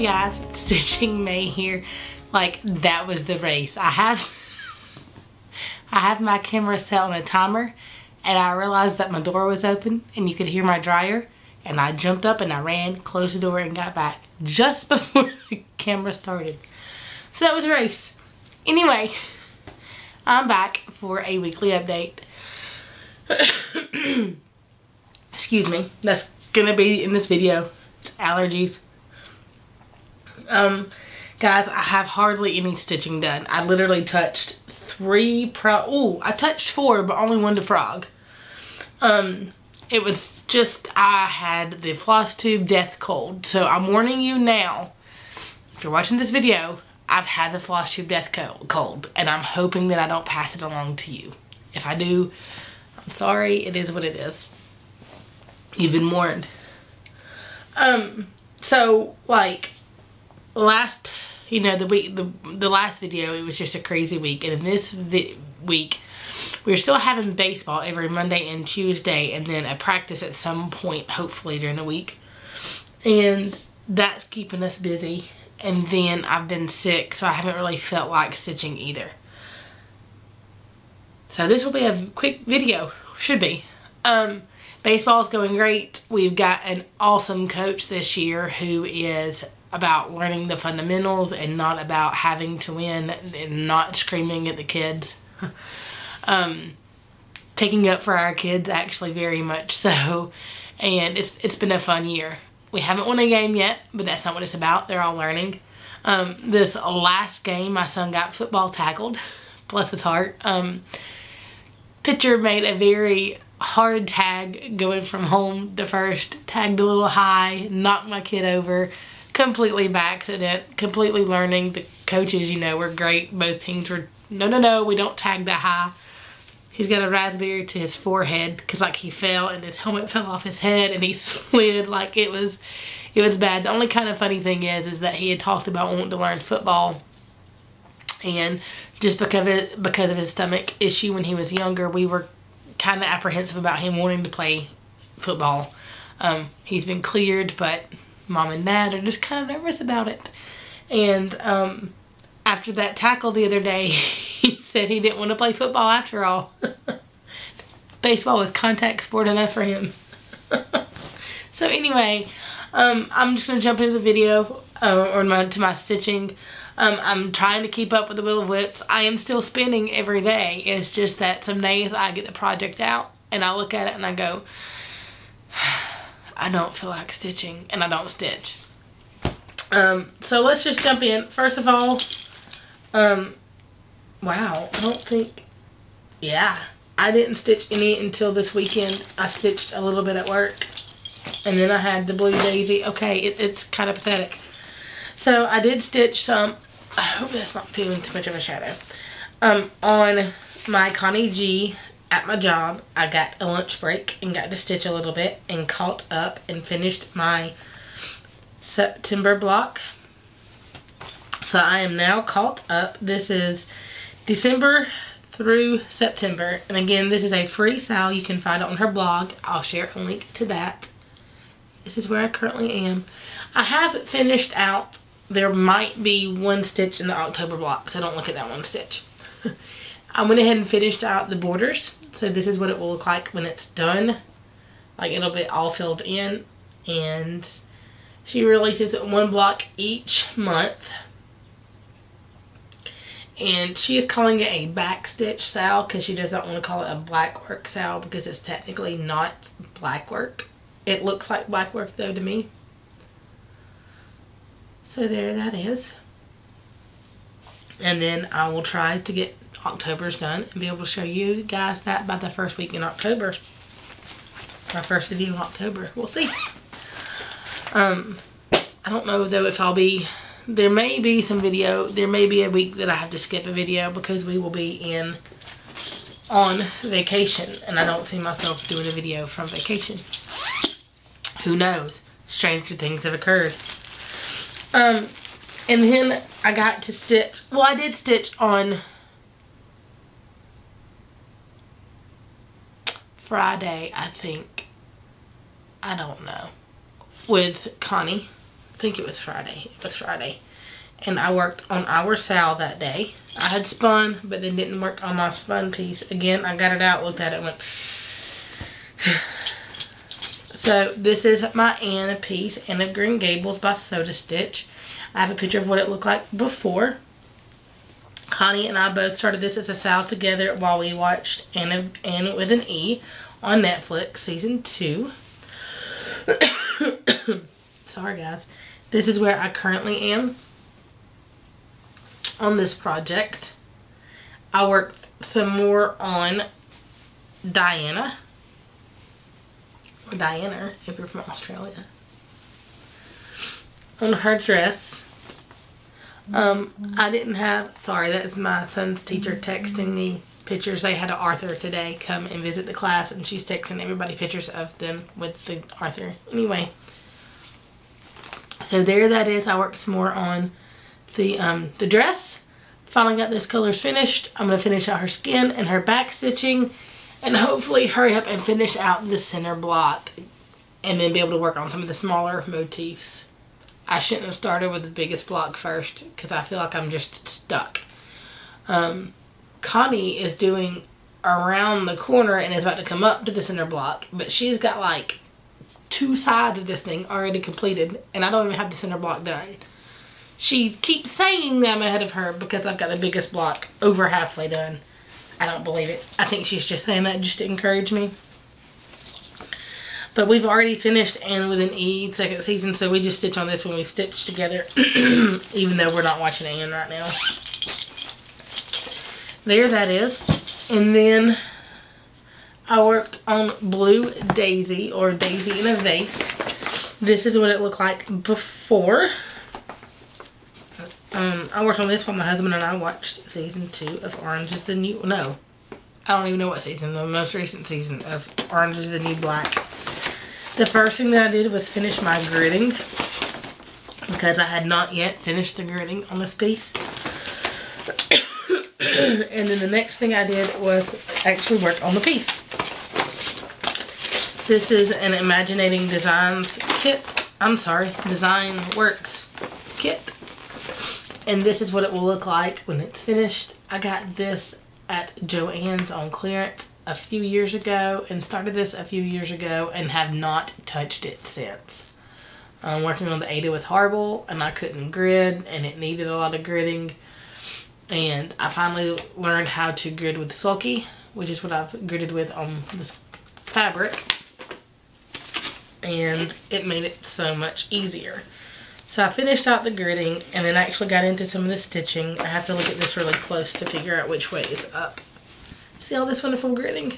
guys, Stitching May here. Like, that was the race. I have my camera set on a timer, and I realized that my door was open and you could hear my dryer, and I jumped up and I ran, closed the door, and got back just before the camera started. So that was a race. Anyway, I'm back for a weekly update. Excuse me, that's gonna be in this video. It's allergies. Guys, I have hardly any stitching done. I literally touched I touched 4, but only 1 to frog. It was just, I had the Flosstube death cold. So I'm warning you now, if you're watching this video, I've had the Flosstube death cold, and I'm hoping that I don't pass it along to you. If I do, I'm sorry, it is what it is. You've been warned. So, like, last, you know, the last video, it was just a crazy week. And in this week, we're still having baseball every Monday and Tuesday, and then a practice at some point, hopefully during the week. And that's keeping us busy. And then I've been sick, so I haven't really felt like stitching either. So this will be a quick video, should be. Baseball's going great. We've got an awesome coach this year who is about learning the fundamentals and not about having to win and not screaming at the kids. Taking up for our kids, actually, very much so. And it's been a fun year. We haven't won a game yet, but that's not what it's about. They're all learning. This last game, my son got football tackled. Bless his heart. Pitcher made a very hard tag going from home to first. Tagged a little high. Knocked my kid over. Completely by accident. Completely learning. The coaches, you know, were great. Both teams were, no, we don't tag that high. He's got a raspberry to his forehead because, like, he fell and his helmet fell off his head and he slid. Like, it was bad. The only kind of funny thing is that he had talked about wanting to learn football, and just because of his stomach issue when he was younger, we were kind of apprehensive about him wanting to play football. He's been cleared, but Mom and Dad are just kind of nervous about it. And after that tackle the other day, he said he didn't want to play football after all. Baseball was contact sport enough for him. So anyway, I'm just going to jump into the video, to my stitching. I'm trying to keep up with the Wheel of Whips. I am still spinning every day. It's just that some days I get the project out and I look at it and I go, I don't feel like stitching, and I don't stitch. So let's just jump in. First of all, wow, I don't think, yeah, I didn't stitch any until this weekend. I stitched a little bit at work, and then I had the blue daisy. Okay, it's kind of pathetic. So I did stitch some, I hope that's not too much of a shadow, on my Connie Gee at my job. I got a lunch break and got to stitch a little bit and caught up and finished my September block. So I am now caught up. This is December through September. And again, this is a free SAL. You can find it on her blog. I'll share a link to that. This is where I currently am. I have finished out. There might be 1 stitch in the October block, so don't look at that 1 stitch. I went ahead and finished out the borders. So this is what it will look like when it's done. Like, it'll be all filled in. And she releases 1 block each month. And she is calling it a back stitch SAL because she does not want to call it a black work SAL because it's technically not black work. It looks like black work though to me. So there that is. And then I will try to get October's done and be able to show you guys that by the first week in October. My first video in October. We'll see. I don't know though if I'll be, there may be some video, there may be a week that I have to skip a video because we will be on vacation, and I don't see myself doing a video from vacation. Who knows? Stranger things have occurred. And then I got to stitch, well, I did stitch on Friday, I think. I don't know. With Connie. I think it was Friday. It was Friday. And I worked on our SAL that day. I had spun, but then didn't work on my spun piece. Again, I got it out, looked at it, and went... So, this is my Anna piece, Anna of Green Gables by Soda Stitch. I have a picture of what it looked like before. Connie and I both started this as a SAL together while we watched Anna with an E on Netflix, season 2. Sorry, guys. This is where I currently am on this project. I worked some more on Diana, or Diana if you're from Australia, on her dress. I didn't have, sorry, that is my son's teacher texting me pictures. They had an Arthur today come and visit the class, and she's texting everybody pictures of them with the Arthur. Anyway, so there that is. I worked some more on the dress. Finally got those colors finished. I'm going to finish out her skin and her back stitching, and hopefully hurry up and finish out the center block, and then be able to work on some of the smaller motifs. I shouldn't have started with the biggest block first, because I feel like I'm just stuck. Connie is doing around the corner and is about to come up to the center block, but she's got like 2 sides of this thing already completed, and I don't even have the center block done. She keeps saying that I'm ahead of her because I've got the biggest block over halfway done. I don't believe it. I think she's just saying that just to encourage me. But we've already finished Anne with an E second season, so we just stitch on this when we stitch together, even though we're not watching Anne right now. There that is. And then I worked on Blue Daisy, or Daisy in a Vase. This is what it looked like before. I worked on this while my husband and I watched season 2 of Orange is the New... No, I don't even know what season. The most recent season of Orange is the New Black. The first thing that I did was finish my gridding, because I had not yet finished the gridding on this piece. And then the next thing I did was actually work on the piece. This is an Imaginating Designs kit. I'm sorry, Design Works kit. And this is what it will look like when it's finished. I got this at Joann's on clearance a few years ago, and started this a few years ago, and have not touched it since. Working on the Ada was horrible, and I couldn't grid, and it needed a lot of gridding. And I finally learned how to grid with Sulky, which is what I've gridded with on this fabric. And it made it so much easier. So I finished out the gridding, and then actually got into some of the stitching. I have to look at this really close to figure out which way is up. See all this wonderful gridding?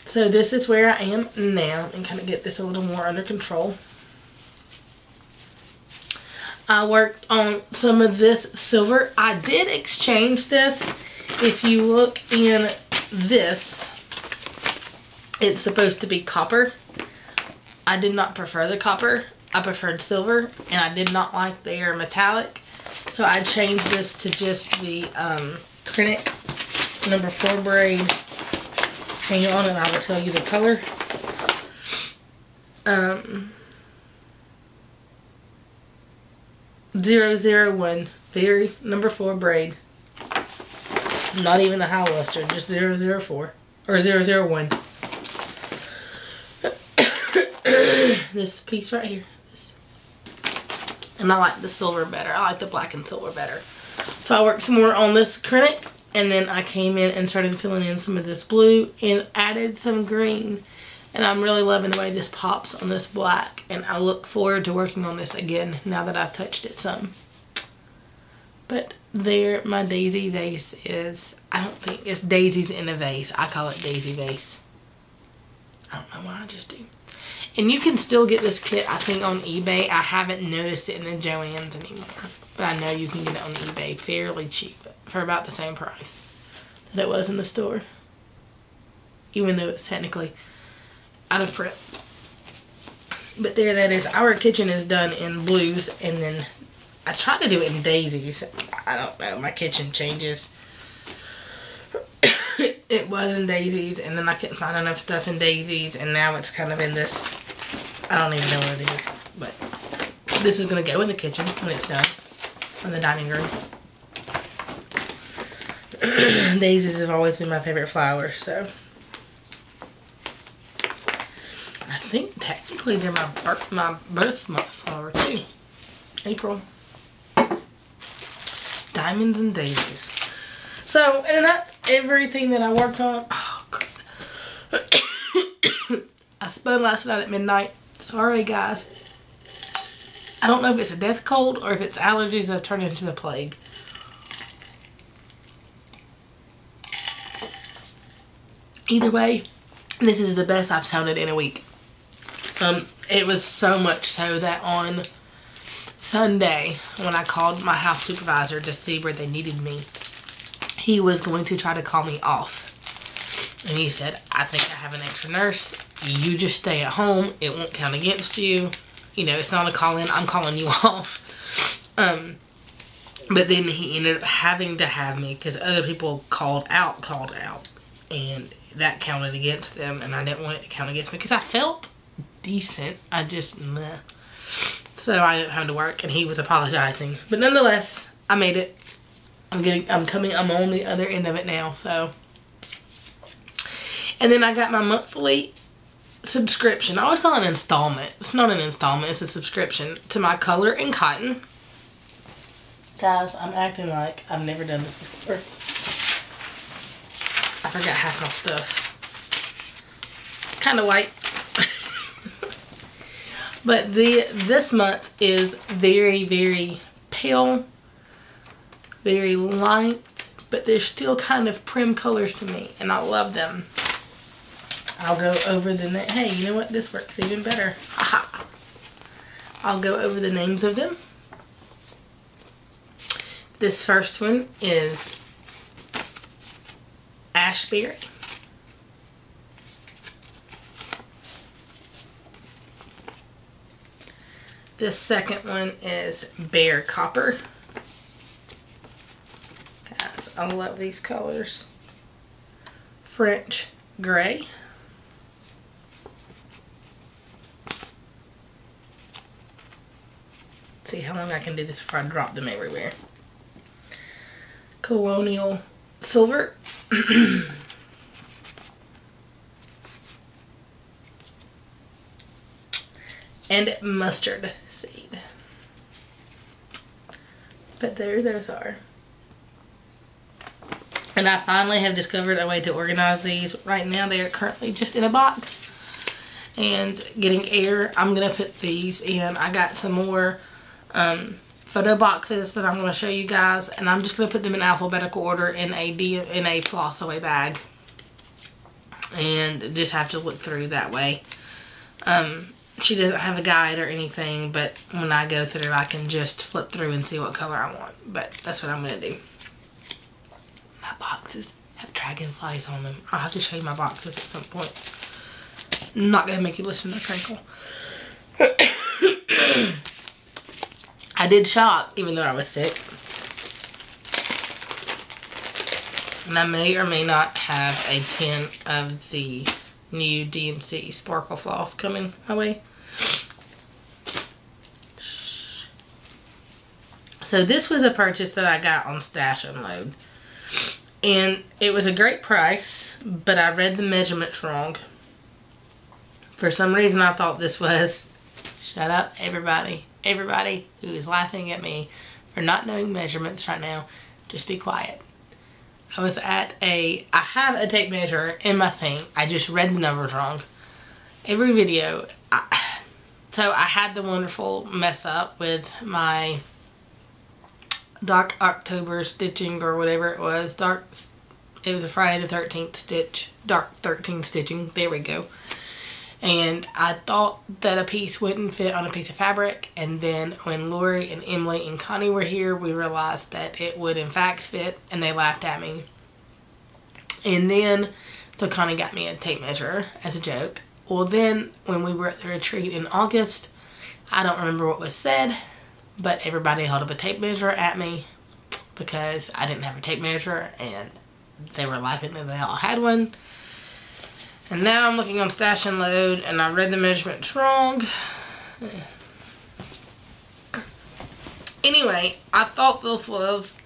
So this is where I am now, and kind of get this a little more under control. I worked on some of this silver. I did exchange this. If you look in this, it's supposed to be copper. I did not prefer the copper. I preferred silver, and I did not like their metallic. So I changed this to just the Krennic number 4 braid. Hang on and I will tell you the color. 001 Berry number 4 braid. Not even the high luster, just 004 or 001. This piece right here. And I like the silver better. I like the black and silver better. So I worked some more on this Krennic, and then I came in and started filling in some of this blue and added some green. And I'm really loving the way this pops on this black, and I look forward to working on this again now that I've touched it some. But there my daisy vase is. I don't think it's daisies in a vase. I call it daisy vase. I don't know why, I just do. And you can still get this kit, I think, on eBay. I haven't noticed it in the Joann's anymore. But I know you can get it on eBay fairly cheap, for about the same price that it was in the store. Even though it's technically out of print. But there that is. Our kitchen is done in blues, and then I tried to do it in daisies. I don't know, my kitchen changes. It was in daisies, and then I couldn't find enough stuff in daisies, and now it's kind of in this I don't even know what it is, but this is gonna go in the kitchen when it's done, in the dining room. Daisies have always been my favorite flower, so I think technically they're my birth month flower too. April. Diamonds and daisies. So, and that's everything that I worked on. Oh, crap. I spun last night at midnight. Sorry, guys. I don't know if it's a death cold or if it's allergies that have turned into the plague. Either way, this is the best I've sounded in a week. It was so much so that on Sunday, when I called my house supervisor to see where they needed me, he was going to try to call me off. And he said, I think I have an extra nurse. You just stay at home. It won't count against you. You know, it's not a call-in. I'm calling you off. But then he ended up having to have me because other people called out. And that counted against them. And I didn't want it to count against me because I felt decent. I just, meh. So I didn't have to work, and he was apologizing. But nonetheless, I made it. I'm on the other end of it now, so. And then I got my monthly subscription. I always call it an installment. It's not an installment, it's a subscription to my Color and Cotton. Guys, I'm acting like I've never done this before. I forgot half my stuff. Kind of white. But this month is very, very pale, very light, but they're still kind of prim colors to me, and I love them. I'll go over hey, you know what? This works even better. Haha. I'll go over the names of them. This first one is Ashberry. This second one is Bear Copper. Guys, I love these colors. French Gray. See how long I can do this before I drop them everywhere. Colonial Silver. And Mustard Seed. But there those are. And I finally have discovered a way to organize these. Right now they are currently just in a box and getting air. I'm going to put these in. I got some more photo boxes that I'm going to show you guys, and I'm just going to put them in alphabetical order in a floss away bag, and just have to look through that way. She doesn't have a guide or anything, but when I go through I can just flip through and see what color I want. But that's what I'm going to do. My boxes have dragonflies on them. I'll have to show you my boxes at some point. I'm not going to make you listen to Crinkle. I did shop even though I was sick. And I may or may not have a tin of the new DMC Sparkle Floss coming my way. So this was a purchase that I got on Stash Unload. And it was a great price, but I read the measurements wrong. For some reason I thought this was, shut up everybody. Everybody who is laughing at me for not knowing measurements right now, just be quiet. I have a tape measure in my thing. I just read the numbers wrong. Every video, so I had the wonderful mess up with my Dark October stitching or whatever it was. It was a Friday the 13th stitch. Dark 13 stitching. There we go. And I thought that a piece wouldn't fit on a piece of fabric, and then when Lori and Emily and Connie were here, we realized that it would in fact fit, and they laughed at me. And then, so Connie got me a tape measure as a joke. Well then, when we were at the retreat in August, I don't remember what was said, but everybody held up a tape measure at me because I didn't have a tape measure, and they were laughing that they all had one. And now I'm looking on Stash and Load, and I read the measurements wrong. Anyway, I thought this was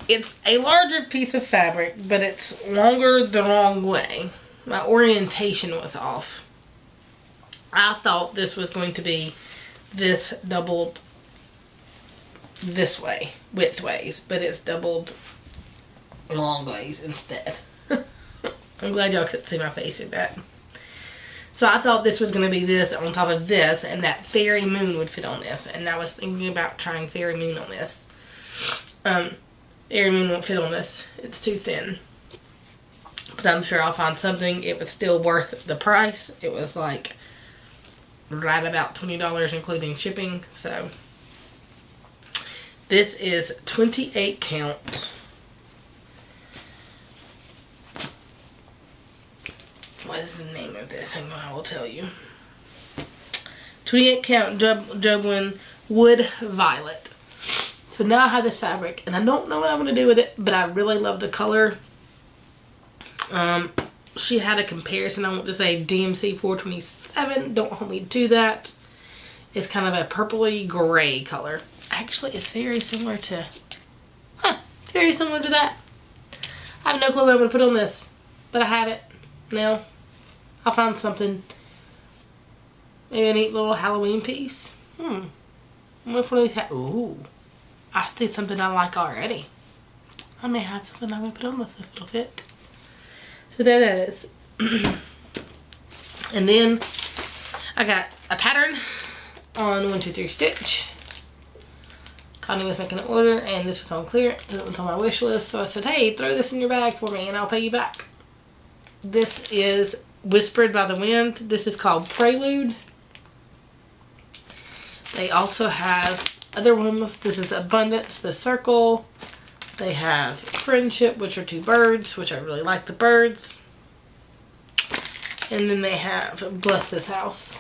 it's a larger piece of fabric, but it's longer the wrong way. My orientation was off. I thought this was going to be this doubled this way, widthways, but it's doubled long ways instead. I'm glad y'all couldn't see my face with that. So I thought this was going to be this on top of this, and that fairy moon would fit on this. And I was thinking about trying fairy moon on this. Fairy moon won't fit on this. It's too thin. But I'm sure I'll find something. It was still worth the price. It was like right about $20 including shipping. So this is 28 count. What is the name of this? Hang on, I will tell you. 28 count Juglin Wood Violet. So now I have this fabric, and I don't know what I'm going to do with it, but I really love the color. She had a comparison. I want to say DMC 427. Don't hold me to that. It's kind of a purpley gray color. Actually, it's very similar to... it's very similar to that. I have no clue what I'm going to put on this, but I have it now. I'll find something. Maybe a neat little Halloween piece. What if one of these ooh. I see something I like already. I may have something I'm going to put on this if it'll fit. So there that is. And then I got a pattern on 1, 2, 3 stitch. Connie was making an order, and this was on clearance. It was on my wish list. So I said, hey, throw this in your bag for me and I'll pay you back. This is Whispered by the Wind. This is called Prelude. They also have other ones. This is Abundance, the Circle. They have Friendship, which are 2 birds, which I really like the birds. And then they have Bless This House.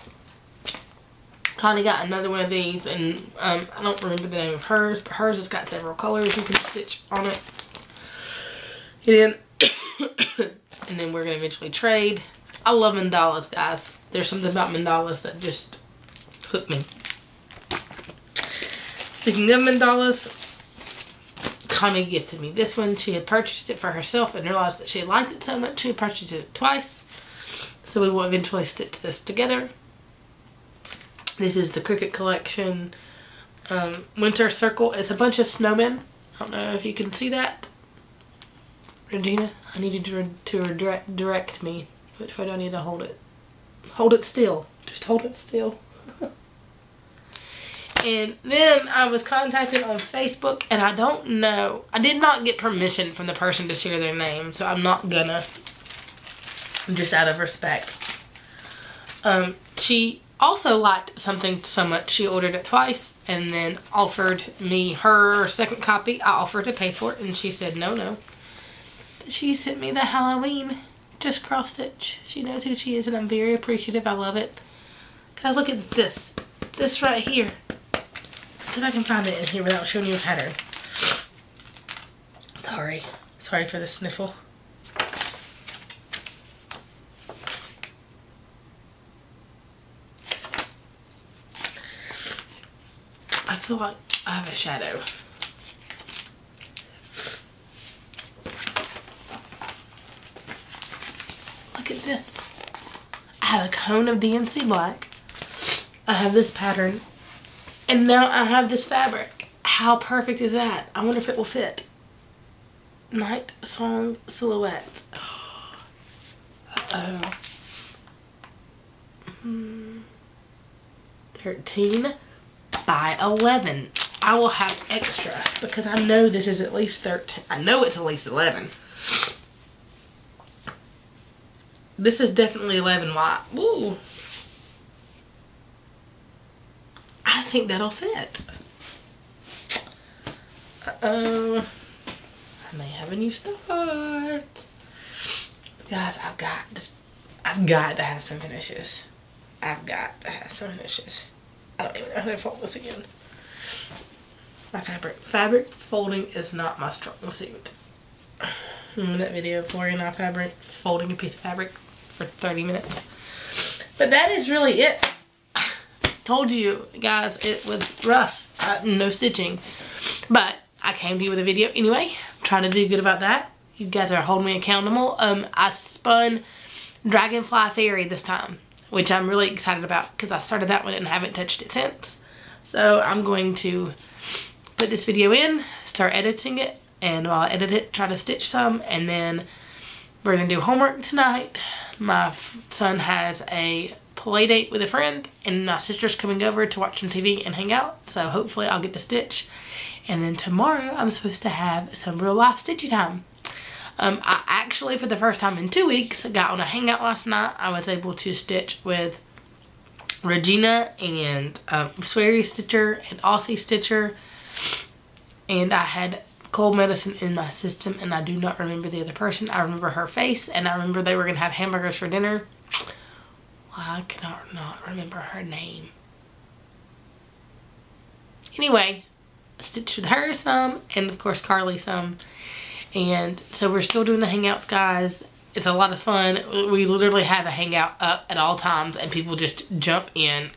Connie got another one of these, and I don't remember the name of hers, but hers has got several colors you can stitch on it. And then we're going to eventually trade. I love mandalas, guys. There's something about mandalas that just hook me. Speaking of mandalas, Connie gifted me this one. She had purchased it for herself and realized that she had liked it so much she had purchased it twice. So we will eventually stitch this together. This is the Cricut Collection Winter Circle. It's a bunch of snowmen. I don't know if you can see that. Regina, I need you to direct me. Which way do I need to hold it? Hold it still. Just hold it still. And then I was contacted on Facebook, and I don't know. I did not get permission from the person to share their name, so I'm not gonna. Just out of respect. She also liked something so much she ordered it twice and then offered me her second copy. I offered to pay for it, and she said no. But she sent me the Halloween just cross stitch. She knows who she is, and I'm very appreciative. I love it. Guys, look at this. This right here. See if I can find it in here without showing you a pattern. Sorry for the sniffle. I feel like I have a shadow. Look at this. I have a cone of DNC black. I have this pattern. And now I have this fabric. How perfect is that? I wonder if it will fit. Night Song Silhouette. Uh-oh. 13 by 11. I will have extra because I know this is at least 13. I know it's at least 11. This is definitely 11 wide. Ooh. I think that'll fit. Uh-oh. I may have a new start. Guys, I've got to have some finishes. I've got to have some finishes. I don't even know how to fold this again. My fabric folding is not my strong suit. Remember that video of Florian off fabric, folding a piece of fabric for 30 minutes. But that is really it. Told you guys it was rough. No stitching. But I came to you with a video anyway. I'm trying to do good about that. You guys are holding me accountable. I spun Dragonfly Fairy this time, which I'm really excited about because I started that one and haven't touched it since. So I'm going to put this video in, start editing it, and while I edit it, try to stitch some, and then we're gonna do homework tonight. My son has a play date with a friend, and my sister's coming over to watch some TV and hang out, so hopefully I'll get to stitch. And then tomorrow I'm supposed to have some real life stitchy time. I actually, for the first time in 2 weeks, got on a hangout last night. I was able to stitch with Regina and Sweary Stitcher and Aussie Stitcher, and I had cold medicine in my system, and I do not remember the other person. I remember her face, and I remember they were going to have hamburgers for dinner. Well, I cannot not remember her name. Anyway, stitched with her some, and of course Carly some. And so we're still doing the hangouts, guys. It's a lot of fun. We literally have a hangout up at all times, and people just jump in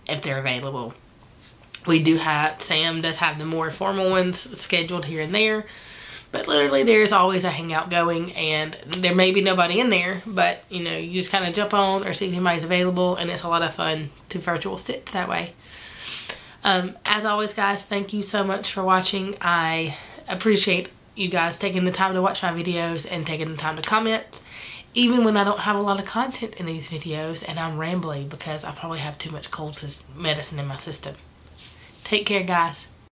if they're available. We do have, Sam does have the more formal ones scheduled here and there, but literally there's always a hangout going, and there may be nobody in there, but you know, you just kind of jump on or see if anybody's available, and it's a lot of fun to virtual stitch that way. As always, guys, thank you so much for watching. I appreciate you guys taking the time to watch my videos and taking the time to comment, even when I don't have a lot of content in these videos and I'm rambling because I probably have too much cold medicine in my system. Take care, guys.